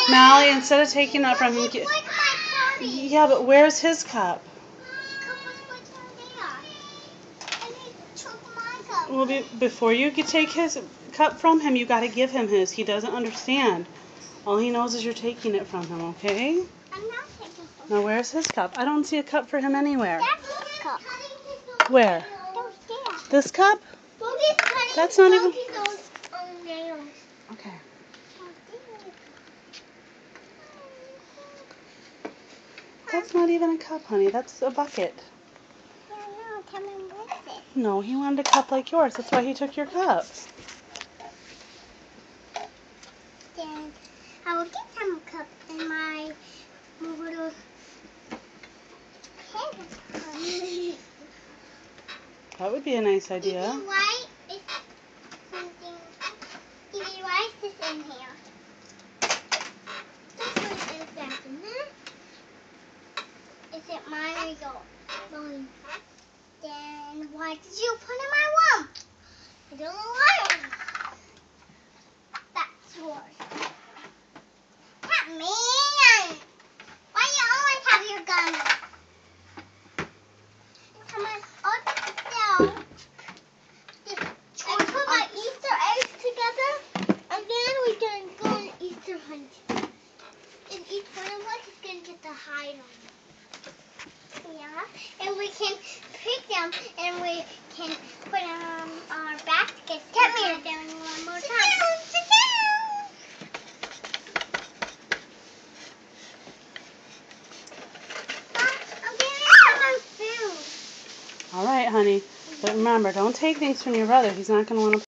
Mally, instead of taking that from him, yeah, but where's his cup? Well, before you could take his cup from him, you got to give him his. He doesn't understand. All he knows is you're taking it from him, okay? I'm not taking it. Now, where's his cup? I don't see a cup for him anywhere. That's his cup. Where? Downstairs. This cup? That's not even... Nails. Okay. That's not even a cup, honey. That's a bucket. Yeah, no, come in with it. No, he wanted a cup like yours. That's why he took your cup. Then I will get some cup in my little head. That would be a nice idea. Why is something? Why is this in here? This one is back in there. Is it mine or yours? Mine. Then why did you put it in my room? I don't know why. That's yours. Not me. Why you always have your gun? Come on, open the cell. I put my Easter eggs together, and then we're going to go on Easter hunt. And each one of us is going to get to hide on them. Yeah, and we can pick them, and we can put them on our baskets. Come here. Down one more time. Sit down. I'm getting my food. All right, honey. But remember, don't take things from your brother. He's not going to want to